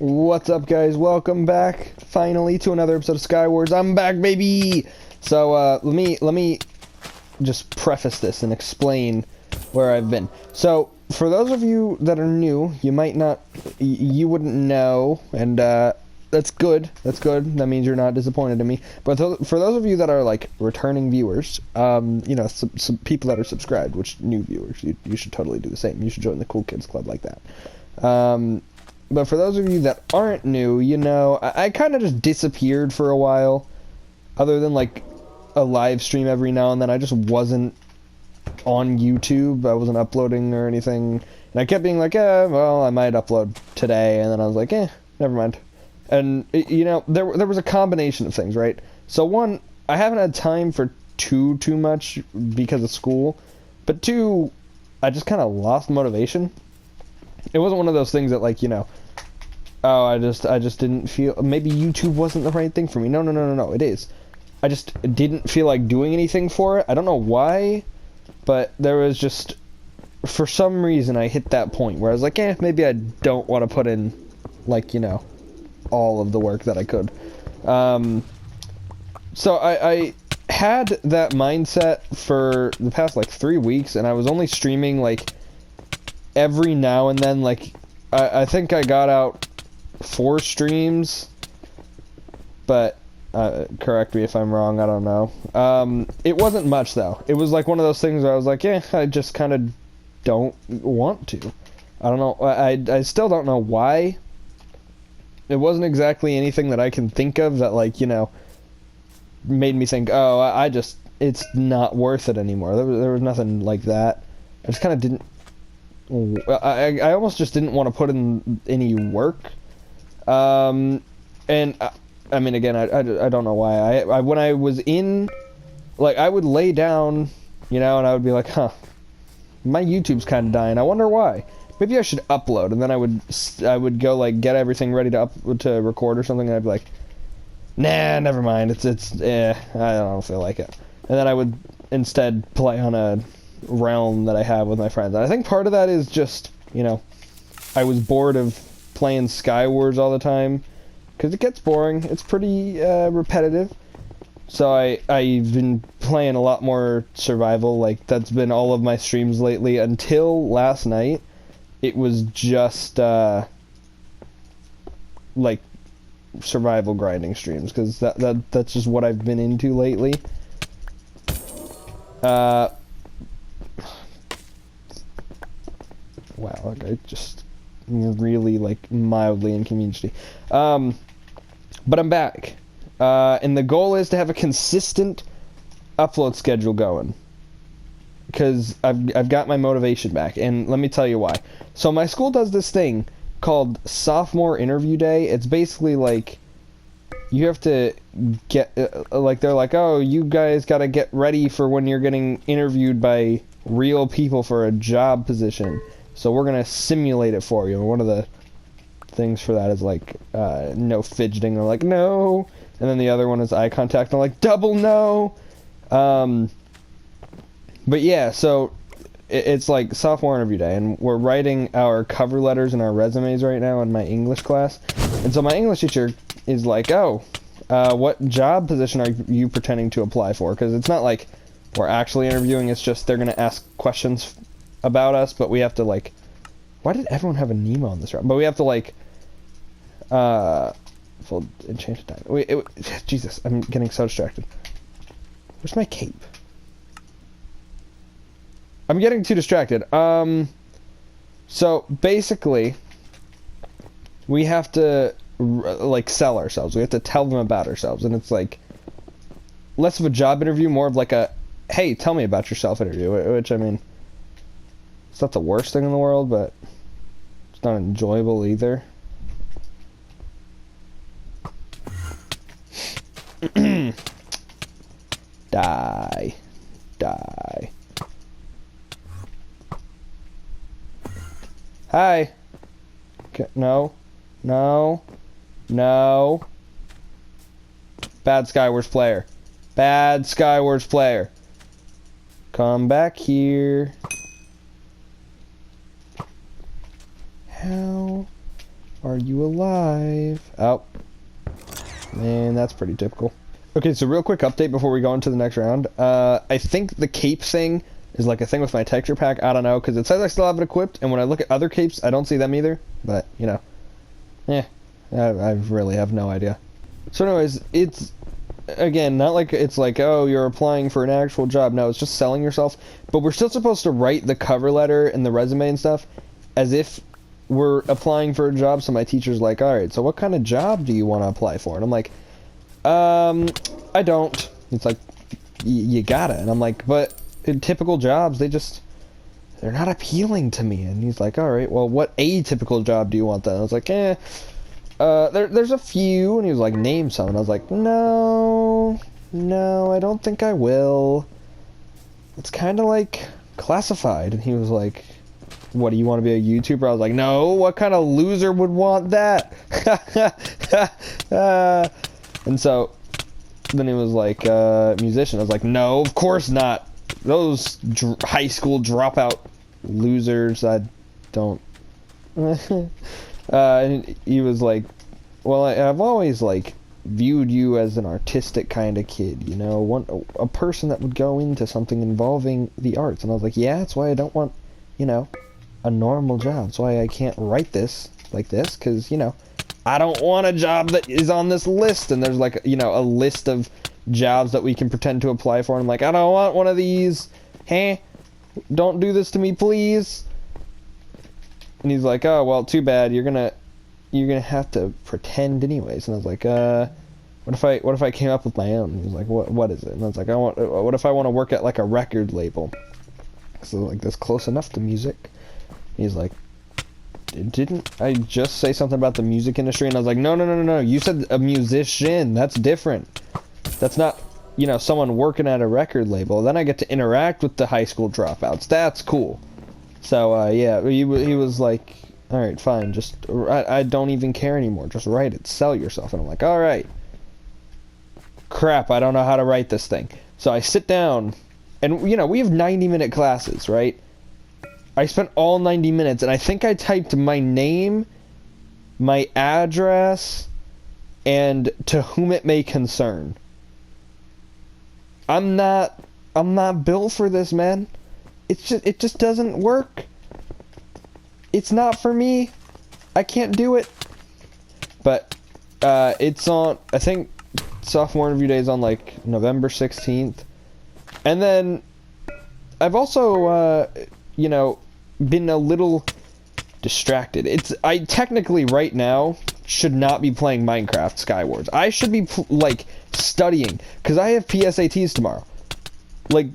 What's up, guys? Welcome back, finally, to another episode of Skywars. I'm back, baby! So, let me just preface this and explain where I've been. So, for those of you that are new, you might not, you wouldn't know, and, that's good. That's good. That means you're not disappointed in me. But for those of you that are, like, returning viewers, you know, some people that are subscribed, which new viewers, you should totally do the same. You should join the Cool Kids Club like that. But for those of you that aren't new, you know, I kind of just disappeared for a while. Other than, like, a live stream every now and then, I just wasn't on YouTube. I wasn't uploading or anything. And I kept being like, well, I might upload today. And then I was like, never mind. And, you know, there was a combination of things, right? So, one, I haven't had time for too much because of school. But two, I just kind of lost motivation. It wasn't one of those things that, like, you know, oh, I just didn't feel, maybe YouTube wasn't the right thing for me. No, it is. I just didn't feel like doing anything for it. I don't know why, but there was just, for some reason, I hit that point where I was like, maybe I don't want to put in, like, you know, all of the work that I could. So I had that mindset for the past, like, 3 weeks, and I was only streaming, like, every now and then. Like, I think I got out 4 streams, but correct me if I'm wrong, I don't know. It wasn't much, though. It was like one of those things where I was like, I just kind of don't want to. I don't know. I still don't know why. It wasn't exactly anything that I can think of that, like, you know, made me think, oh, it's not worth it anymore. There was nothing like that. I just kind of didn't, I almost just didn't want to put in any work. And I mean, again, I don't know why. I when I was in, like, I would lay down, you know, and I would be like, my YouTube's kind of dying. I wonder why. Maybe I should upload. And then I would go, like, get everything ready to record or something, and I'd be like, nah, never mind. I don't feel like it. And then I would instead play on a realm that I have with my friends. And I think part of that is just, you know, I was bored of playing Skywars all the time, because it gets boring. It's pretty repetitive. So I've been playing a lot more survival. Like, that's been all of my streams lately. Until last night, it was just like survival grinding streams, because that's just what I've been into lately. Wow, I just really, like, mildly inconvenienced. But I'm back. And the goal is to have a consistent upload schedule going, because I've got my motivation back, and let me tell you why. So my school does this thing called sophomore interview day. It's basically like, you have to get, like, they're like, oh, you guys gotta get ready for when you're getting interviewed by real people for a job position. So we're gonna simulate it for you. And one of the things for that is, like, no fidgeting. They're like, no. And then the other one is eye contact. And I'm like, double no. But yeah, so it's like sophomore interview day, and we're writing our cover letters and our resumes right now in my English class. And so my English teacher is like, oh, what job position are you pretending to apply for? Because it's not like we're actually interviewing. It's just they're gonna ask questions about us, but we have to, like, why did everyone have a Nemo on this route? But we have to, like, full enchanted time. Jesus, I'm getting so distracted. Where's my cape? I'm getting too distracted. So basically, we have to, like, sell ourselves. We have to tell them about ourselves, and it's like less of a job interview, more of like a, hey, tell me about yourself interview. Which, I mean, it's not the worst thing in the world, but it's not enjoyable either. Die. Hi. Okay, no. Bad Skywars player. Come back here. How Are you alive? Oh. Man, that's pretty typical. Okay, so real quick update before we go into the next round. I think the cape thing is like a thing with my texture pack. I don't know, because it says I still have it equipped, and when I look at other capes, I don't see them either. But, you know. I really have no idea. So anyways, it's, again, not like it's like, oh, you're applying for an actual job. No, it's just selling yourself. But we're still supposed to write the cover letter and the resume and stuff as if we're applying for a job. So my teacher's like, alright, so what kind of job do you want to apply for? And I'm like, I don't. It's like, you gotta. And I'm like, but in typical jobs, they're not appealing to me. And he's like, alright, well, what atypical job do you want then? I was like, there's a few. And he was like, name some. And I was like, no, I don't think I will. It's kind of like classified. And he was like, what, do you want to be a YouTuber? I was like, no, what kind of loser would want that? And so then he was like, musician. I was like, no, of course not. Those high school dropout losers, I don't. And he was like, well, I've always like viewed you as an artistic kind of kid, you know, a person that would go into something involving the arts. And I was like, yeah, that's why I don't want, you know, a normal job. That's why I can't write this like this, because, you know, I don't want a job that is on this list. And there's like, you know, a list of jobs that we can pretend to apply for. And I'm like, I don't want one of these. Hey, don't do this to me, please. And he's like, oh, well, too bad. You're gonna have to pretend anyways. And I was like, what if I came up with my own? And he was like, what is it? And I was like, what if I want to work at like a record label? So like, that's close enough to music. He's like, didn't I just say something about the music industry? And I was like, no. You said a musician. That's different. That's not, you know, someone working at a record label. Then I get to interact with the high school dropouts. That's cool. So, yeah, he was like, alright, fine, just, I don't even care anymore. Just write it. Sell yourself. And I'm like, alright. Crap, I don't know how to write this thing. So I sit down, and, you know, we have 90-minute classes, right? I spent all 90 minutes, and I think I typed my name, my address, and to whom it may concern. I'm not built for this, man. It just doesn't work. It's not for me. I can't do it. But, it's on, I think, sophomore interview day is on, like, November 16th. And then, I've also, you know, been a little distracted. I technically right now should not be playing Minecraft Skywars. I should be like studying, because I have PSATs tomorrow. Like,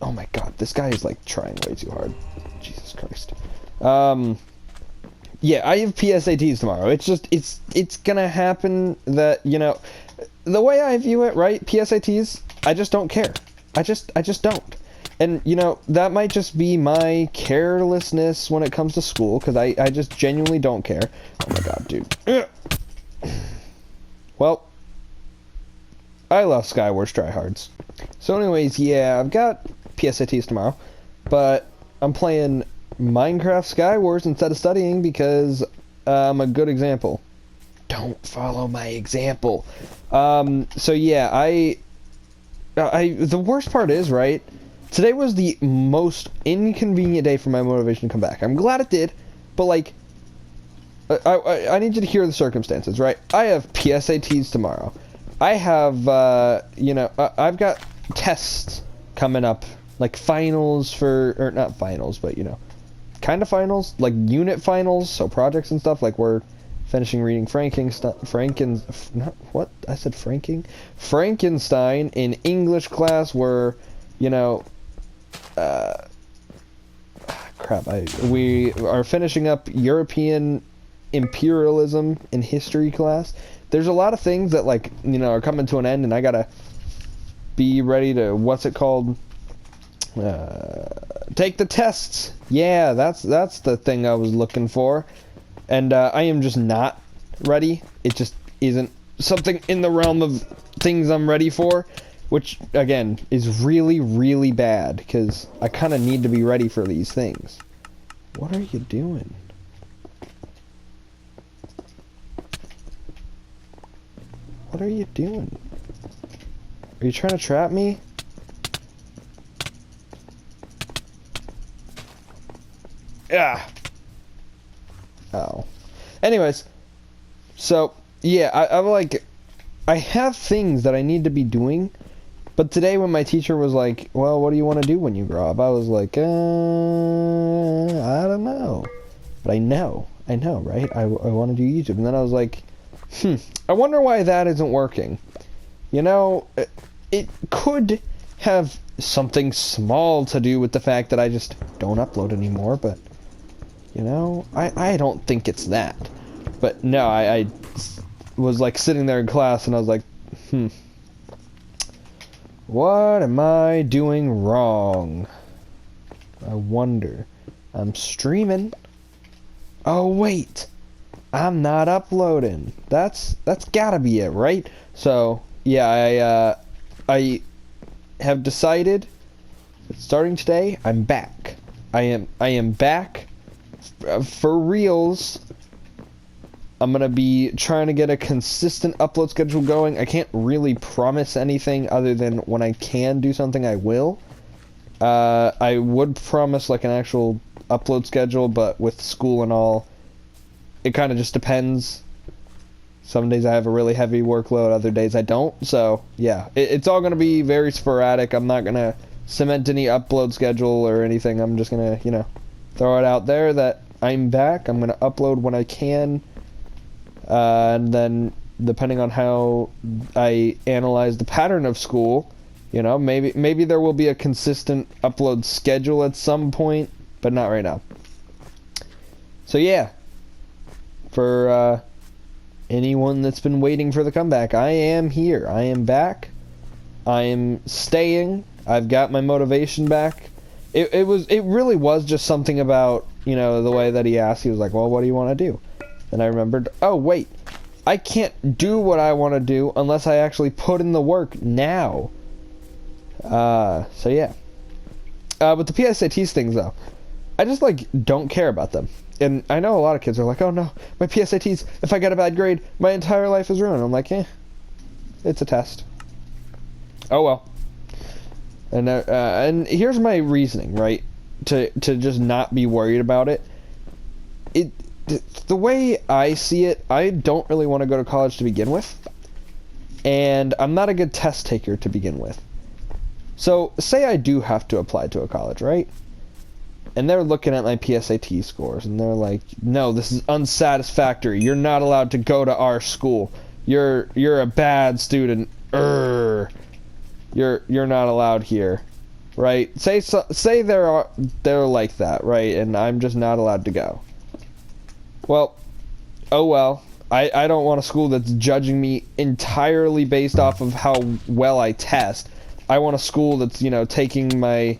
oh my god, this guy is like trying way too hard. Jesus Christ. Yeah, I have PSATs tomorrow. It's just, it's gonna happen that, you know, the way I view it, right? PSATs, I just don't care. I just don't. And, you know, that might just be my carelessness when it comes to school, because I just genuinely don't care. Oh my god, dude. Well, I love Skywars tryhards. So anyways, yeah, I've got PSATs tomorrow, but I'm playing Minecraft Skywars instead of studying because I'm a good example. Don't follow my example. So yeah, the worst part is, right, today was the most inconvenient day for my motivation to come back. I'm glad it did, but like, I need you to hear the circumstances, right? I have PSATs tomorrow. I have, you know, I've got tests coming up, like finals or not finals, but, you know, kind of finals, like unit finals, so projects and stuff, like we're finishing reading Frankenstein in English class, where, you know, we are finishing up European imperialism in history class. There's a lot of things that, like, you know, are coming to an end, and I gotta be ready to, what's it called, take the tests. Yeah, that's the thing I was looking for. And I am just not ready. It just isn't something in the realm of things I'm ready for, which, again, is really, really bad, because I kind of need to be ready for these things. What are you doing? What are you doing? Are you trying to trap me? Yeah. Oh. Anyways, so yeah, I'm like, I have things that I need to be doing, but today when my teacher was like, well, what do you want to do when you grow up? I was like, I don't know. But I know, right? I want to do YouTube. And then I was like, I wonder why that isn't working. You know, it could have something small to do with the fact that I just don't upload anymore, but, you know, I don't think it's that. But no, I was like sitting there in class and I was like, what am I doing wrong? I wonder. I'm streaming. Oh wait, I'm not uploading. That's gotta be it, right? So yeah, I have decided that starting today, I'm back. I am back for reals. I'm gonna be trying to get a consistent upload schedule going. I can't really promise anything other than when I can do something, I will. I would promise like an actual upload schedule, but with school and all, it kind of just depends. Some days I have a really heavy workload, other days I don't. So yeah, it's all gonna be very sporadic. I'm not gonna cement any upload schedule or anything. I'm just gonna, you know, throw it out there that I'm back. I'm gonna upload when I can. And then, depending on how I analyze the pattern of school, you know, maybe there will be a consistent upload schedule at some point, but not right now. So yeah, for anyone that's been waiting for the comeback, I am here. I am back. I am staying. I've got my motivation back. It really was just something about, you know, the way that he asked. He was like, well, what do you want to do? And I remembered, oh wait, I can't do what I want to do unless I actually put in the work now. So yeah. With the PSATs things though, I just like don't care about them. And I know a lot of kids are like, oh no, my PSATs, if I get a bad grade, my entire life is ruined. I'm like, it's a test. Oh well. And here's my reasoning, right? To just not be worried about it. The way I see it, I don't really want to go to college to begin with, and I'm not a good test taker to begin with. So, say I do have to apply to a college, right? And they're looking at my PSAT scores, and they're like, no, this is unsatisfactory. You're not allowed to go to our school. You're a bad student. You're not allowed here, right? Say they're like that, right? And I'm just not allowed to go. Well, oh well. I don't want a school that's judging me entirely based off of how well I test. I want a school that's, you know, taking my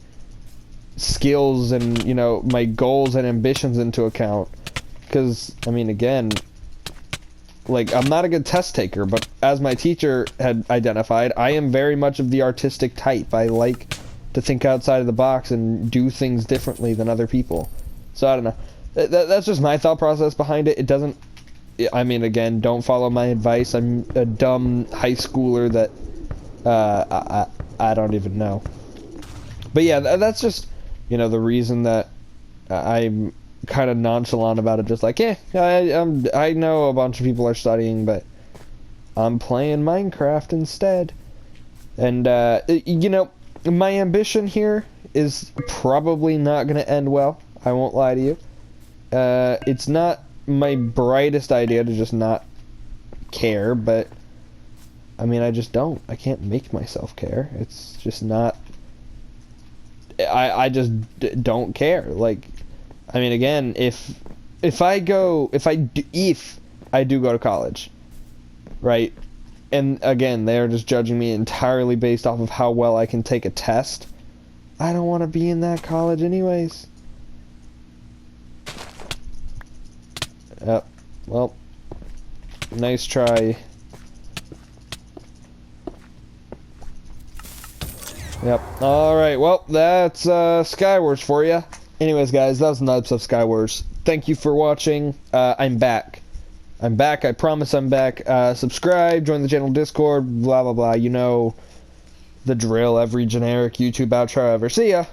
skills and, you know, my goals and ambitions into account. Because, I mean, again, like, I'm not a good test taker, but as my teacher had identified, I am very much of the artistic type. I like to think outside of the box and do things differently than other people. So, I don't know. That's just my thought process behind it. It doesn't, I mean, again, don't follow my advice. I'm a dumb high schooler that I don't even know. But yeah, that's just, you know, the reason that I'm kind of nonchalant about it. Just like, I know a bunch of people are studying, but I'm playing Minecraft instead. And, you know, my ambition here is probably not going to end well. I won't lie to you. It's not my brightest idea to just not care, but I mean, I just don't. I can't make myself care. It's just not. I just don't care. Like, I mean, again, if I do go to college, right? And again, they're just judging me entirely based off of how well I can take a test. I don't want to be in that college anyways. Well, nice try. Yep. Alright, well, that's Skywars for you. Anyways, guys, that was another episode of Skywars. Thank you for watching. I'm back. I'm back. I promise I'm back. Subscribe, join the channel Discord, blah, blah, blah. You know the drill. Every generic YouTube outro ever. See ya.